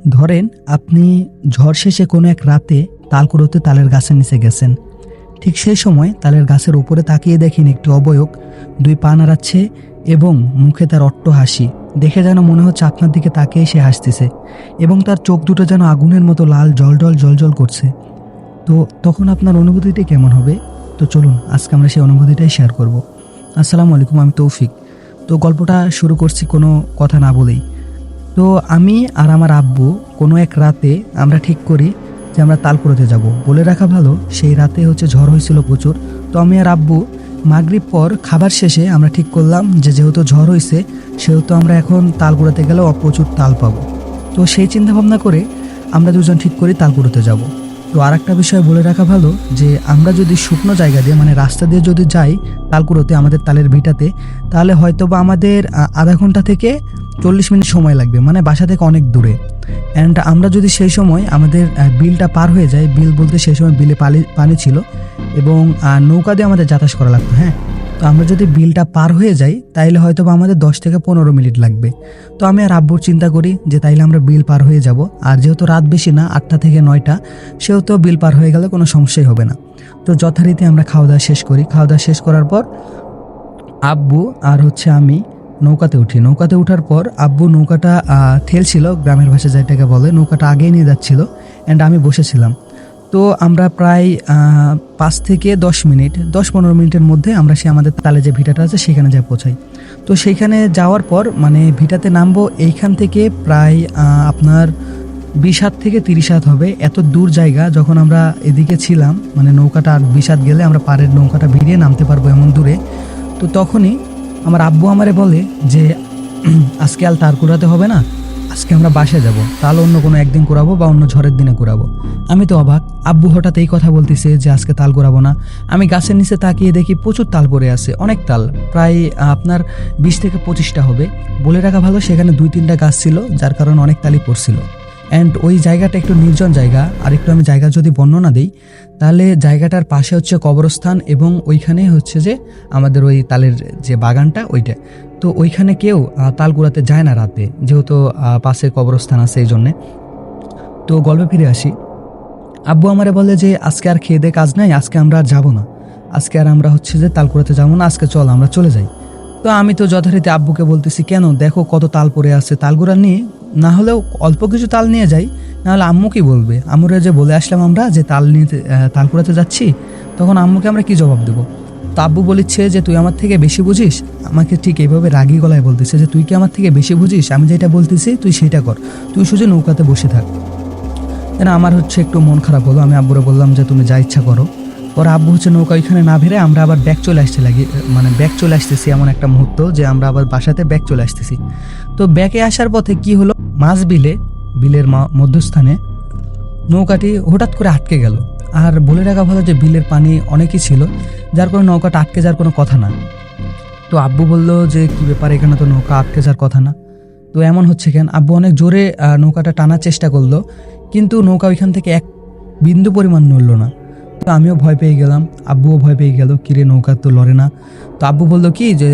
ধরেন আপনি ঝড় শেষে কোনো এক রাতে তাল কুড়োতে তালের গাছের নিচে গেছেন। ঠিক সেই সময় তালের গাছের উপরে তাকিয়ে দেখেন একটি অবয়ব দুই পা নাড়াচ্ছে এবং মুখে তার অট্ট হাসি। দেখে যেন মনে হচ্ছে আপনার দিকে তাকিয়ে সে হাসতেছে এবং তার চোখ দুটো যেন আগুনের মতো লাল জলজল জলজল করছে। তো তখন আপনার অনুভূতিটি কেমন হবে? তো চলুন আজকে আমরা সেই অনুভূতিটাই শেয়ার করব। আসসালামু আলাইকুম, আমি তৌফিক। তো গল্পটা শুরু করছি কোনো কথা না বলেই। তো আমি আর আমার আব্বু কোনো এক রাতে আমরা ঠিক করি যে আমরা তাল কুড়োতে যাব। বলে রাখা ভালো, সেই রাতে ঝড় হয়েছিল প্রচুর। তো আমি আর আব্বু মাগরিব পর খাবার শেষে আমরা ঠিক করলাম যে যেহেতু ঝড় হয়েছে সেহেতু আমরা এখন তাল কুড়োতে গেলেও প্রচুর তাল পাবো। তো সেই চিন্তা ভাবনা করে আমরা দুজন ঠিক করি তাল কুড়োতে যাব। তো আর একটা বিষয় বলে রাখা ভালো যে আমরা যদি শুকনো জায়গা দিয়ে মানে রাস্তা দিয়ে যদি যাই তাল কুড়োতে আমাদের তালের ভিটাতে, তাহলে হয়তো বা আমাদের আধা ঘন্টা থেকে 40 মিনিট সময় লাগবে, মানে বাসা থেকে অনেক দূরে। অ্যান্ড আমরা যদি সেই সময় আমাদের বিলটা পার হয়ে যায়, বিল বলতে সেই সময় বিলে পানি ছিল এবং নৌকা দিয়ে আমাদের যাতায়াত করা লাগতো। হ্যাঁ, তো আমরা যদি বিলটা পার হয়ে যাই তাইলে হয়তো বা আমাদের 10 থেকে 15 মিনিট লাগবে। তো আমি আর আব্বুর চিন্তা করি যে তাইলে আমরা বিল পার হয়ে যাব, আর যেহেতু রাত বেশি না, 8টা থেকে 9টা, সেহেতু বিল পার হয়ে গেলে কোনো সমস্যাই হবে না। তো যথারীতি আমরা খাওয়া দাওয়া শেষ করি। খাওয়া দাওয়া শেষ করার পর আব্বু আর আমি নৌকাতে উঠি। নৌকাতে ওঠার পর আব্বু নৌকাটা ঠেলছিল, গ্রামের ভাষায় যেটাকে বলে, নৌকাটা আগেই নিয়ে যাচ্ছিল অ্যান্ড আমি বসেছিলাম। তো আমরা প্রায় 5 থেকে 10-15 মিনিটের মধ্যে আমরা আমাদের তালে যে ভিটাটা আছে সেখানে যা পৌঁছাই। তো সেইখানে যাওয়ার পর মানে ভিটাতে নামবো, এইখান থেকে প্রায় আপনার 20 হাত থেকে 30 হাত হবে, এত দূর জায়গা। যখন আমরা এদিকে ছিলাম মানে নৌকাটা আর 20 হাত গেলে আমরা পাড়ের নৌকাটা ভিড়িয়ে নামতে পারবো এমন দূরে। তো তখনই আমার আব্বু আমারে বলে যে আজকে আর তাল কুড়াতে হবে না, আজকে আমরা বাসায় যাব, তাহলে অন্য কোনো একদিন কুড়াবো বা অন্য ঝড়ের দিনে কুড়াবো। আমি তো অবাক, আব্বু হঠাৎ এই কথা বলতেছে যে আজকে তাল কুড়াবো না। আমি গাছের নিচে তাকিয়ে দেখি প্রচুর তাল পড়ে আছে, অনেক তাল, প্রায় আপনার 20 থেকে 25টা হবে। বলে রাখা ভালো সেখানে 2-3টা গাছ ছিল, যার কারণে অনেক তালই পড়ছিল। অ্যান্ড ওই জায়গাটা একটু নির্জন জায়গা। আর একটু আমি জায়গা যদি বর্ণনা দিই, তাহলে জায়গাটার পাশে কবরস্থান এবং ওইখানে যে আমাদের ওই তালের যে বাগানটা ওইটা। তো ওইখানে কেউ তাল কুড়াতে যায় না রাতে, যেহেতু পাশে কবরস্থান আছে এই জন্যে। তো গল্পে ফিরে আসি। আব্বু আমারে বলে যে আজকে আর খেয়ে দিয়ে কাজ নাই, আজকে আমরা আর যাবো না, আজকে আর আমরা যে তাল কুড়াতে যাবো না, আজকে চল আমরা চলে যাই। তো আমি তো যথারীতি আব্বুকে বলতেছি কেন, দেখো কত তাল পড়ে আছে, তালগুড়া নিয়ে না হলেও অল্প কিছু তাল নিয়ে যাই, নাহলে আম্মু কি বলবে। আম্মুরা যে বলে আসলাম আমরা যে তাল নিয়ে তাল কুড়াতে যাচ্ছি, তখন আম্মুকে আমরা কি জবাব দেবো? তো আব্বু বলিচ্ছে যে তুই আমার থেকে বেশি বুঝিস। আমাকে ঠিক এইভাবে রাগী গলায় বলতেছে যে তুই কি আমার থেকে বেশি বুঝিস, আমি যেটা বলতেছি তুই সেটা কর, তুই শুধু নৌকাতে বসে থাক। আমার একটু মন খারাপ হলো। আমি আব্বুরে বললাম যে তুমি যা ইচ্ছা করো। পরে আব্বু নৌকা ওইখানে না ভেড়ে আমরা আবার ব্যাক চলে আসতেছি এমন একটা মুহূর্ত যে আমরা আবার বাসাতে ব্যাক চলে আসতেছি। তো ব্যাকে আসার পথে কি হলো, মাঝ বিলের মধ্যস্থানে নৌকাটি হঠাৎ করে আটকে গেল। আর বলে রাখা ভালো যে বিলের পানি অনেকই ছিল, যার কারণে নৌকাটা আটকে যাওয়ার কোনো কথা না। তো আব্বু বললো যে কি ব্যাপার, এখানে তো নৌকা আটকে যাওয়ার কথা না, তো এমন হচ্ছে কেন? আব্বু অনেক জোরে নৌকাটা টানার চেষ্টা করলো, কিন্তু নৌকা ওইখান থেকে এক বিন্দু পরিমাণ নড়লো না। তো আমিও ভয় পেয়ে গেলাম, আব্বুও ভয় পেয়ে গেল, কিরে নৌকা তো লড়ে না। তো আব্বু বললো কি যে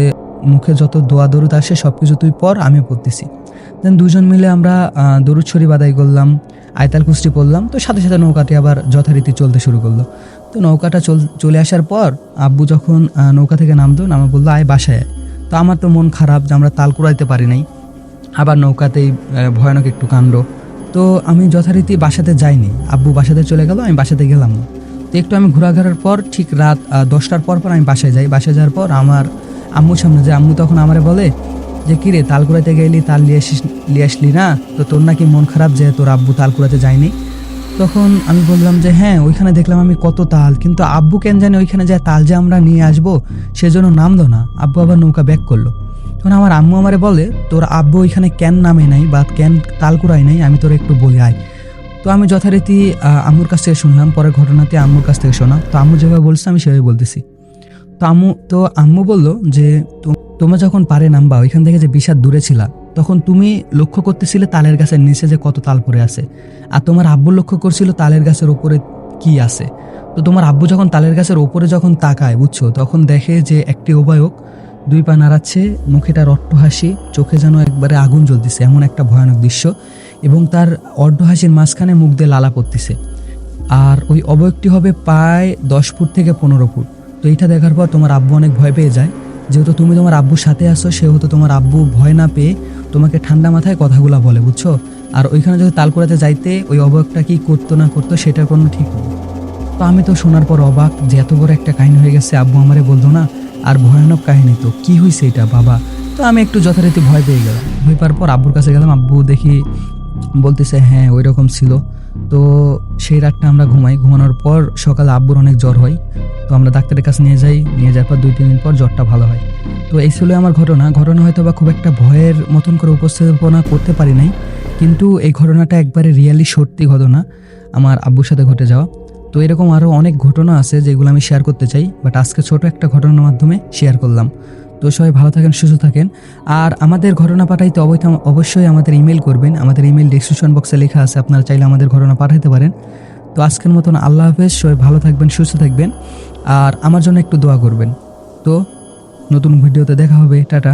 মুখে যত দোয়া দরুদ আসে সব কিছু তুই পর, আমিও পড়তেছি। দেন দুজন মিলে আমরা দরুদ শরীফ আদায় করলাম, আয়তাল কুস্তি পড়লাম। তো সাথে সাথে নৌকাটি আবার যথারীতি চলতে শুরু করলো। তো নৌকাটা চলে আসার পর আব্বু যখন নৌকা থেকে নামা বললো আয় বাসায়। তো আমার তো মন খারাপ যে আমরা তাল কুড়াইতে পারি নাই, আবার নৌকাতেই ভয়ানক একটু কাণ্ড। তো আমি যথারীতি বাসাতে যাইনি, আব্বু বাসাতে চলে গেল, আমি বাসাতে গেলাম না। তো একটু আমি ঘোরাঘোরার পর ঠিক রাত 10টার পর আমি বাসায় যাই। বাসায় যাওয়ার পর আমার আম্মুর সামনে যে আম্মু তখন আমারে বলে যে কিরে তাল কুড়াইতে গেলি, তাল নিয়ে আসলি না, তো তোর নাকি মন খারাপ যে তোর আব্বু তাল কুড়াতে যায়নি। তখন আমি বললাম যে হ্যাঁ, ওইখানে দেখলাম আমি কত তাল, কিন্তু আব্বু কেন জানি ওইখানে যে তাল যে আমরা নিয়ে আসবো সেজন্য নামলো না। আব্বু আবার নৌকা ব্যাক করলো। তখন আমার আম্মু আমারে বলে তোর আব্বু ওইখানে কেন নামে নাই বা কেন তাল কুড়াই নাই, আমি তোর একটু বলি আয়। তো আমি যথারীতি আম্মুর কাছ থেকে শুনলাম, পরের ঘটনাতে আম্মুর কাছ থেকে শোনা। তো আম্মু যেভাবে বলছে আমি সেভাবে বলতেছি। তো আম্মু বললো যে তোমরা যখন পারে নামবা ওইখান থেকে যে 20 হাত দূরে ছিলা, তখন তুমি লক্ষ্য করতেছিলে তালের গাছের নিচে যে কত তাল পড়ে আছে, আর তোমার আব্বু লক্ষ্য করছিল তালের গাছের ওপরে কি আছে। তো তোমার আব্বু যখন তালের গাছের ওপরে যখন তাকায়, বুঝছো, তখন দেখে যে একটি অবয়ব 2 পা নাড়াচ্ছে, মুখে তার অট্ট হাসি, চোখে যেন একবারে আগুন জ্বলতেছে, এমন একটা ভয়ানক দৃশ্য। এবং তার অর্ধ হাসির মাঝখানে মুখ দিয়ে লালা পড়তেছে। আর ওই অবয়বটি হবে প্রায় 10 ফুট থেকে 15 ফুট। তো এইটা দেখার পর তোমার আব্বু অনেক ভয় পেয়ে যায়। যেহেতু তুমি তোমার আব্বুর সাথে আসো, সেহেতু তোমার আব্বু ভয় না পেয়ে তোমাকে ঠান্ডা মাথায় কথাগুলো বলে, বুঝছো। আর ওইখানে যদি তালকুড়াতে যাইতে ওই অবয়বটা কি করতো না করতো সেটার কোনো ঠিক নেই। তো আমি তো শোনার পর অবাক যে এত বড় একটা কাহিনী হয়ে গেছে, আব্বু আমারে বলতো না। আর ভয়ানক কাহিনী, তো কি হয়েছে এটা বাবা। তো আমি একটু যথারীতি ভয় পেয়ে গেলাম। ভয় পাওয়ার পর আব্বুর কাছে গেলাম, আব্বু দেখি বলতেছে হ্যাঁ ওই রকম ছিল। তো সেই রাতটা আমরা ঘুমানোর পর সকালে আব্বুর অনেক জ্বর হয়। তো আমরা ডাক্তারের কাছে নিয়ে যাওয়ার পর 2-3 দিন পর জ্বরটা ভালো হয়। তো এই ছিল আমার ঘটনা হয়তো বা খুব একটা ভয়ের মতন করে উপস্থাপনা করতে পারি নাই, কিন্তু এই ঘটনাটা একবারে রিয়েলি সত্যি ঘটনা আমার আব্বুর সাথে ঘটে যাওয়া। তো এরকম আরও অনেক ঘটনা আছে যেগুলো আমি শেয়ার করতে চাই, বাট আজকে ছোট একটা ঘটনার মাধ্যমে শেয়ার করলাম। তো সবাই ভালো থাকেন, সুস্থ থাকেন। আর আমাদের ঘটনা পাঠাইতে অবশ্যই আমাদের ইমেল করবেন। আমাদের ইমেল ডিসক্রিপশন বক্সে লেখা আছে, আপনারা চাইলে আমাদের ঘটনা পাঠাতে পারেন। তো আজকের মতন আল্লাহ হাফেজ, সবাই ভালো থাকবেন, সুস্থ থাকবেন। আর আমার জন্য একটু দোয়া করবেন। তো নতুন ভিডিওতে দেখা হবে, টাটা।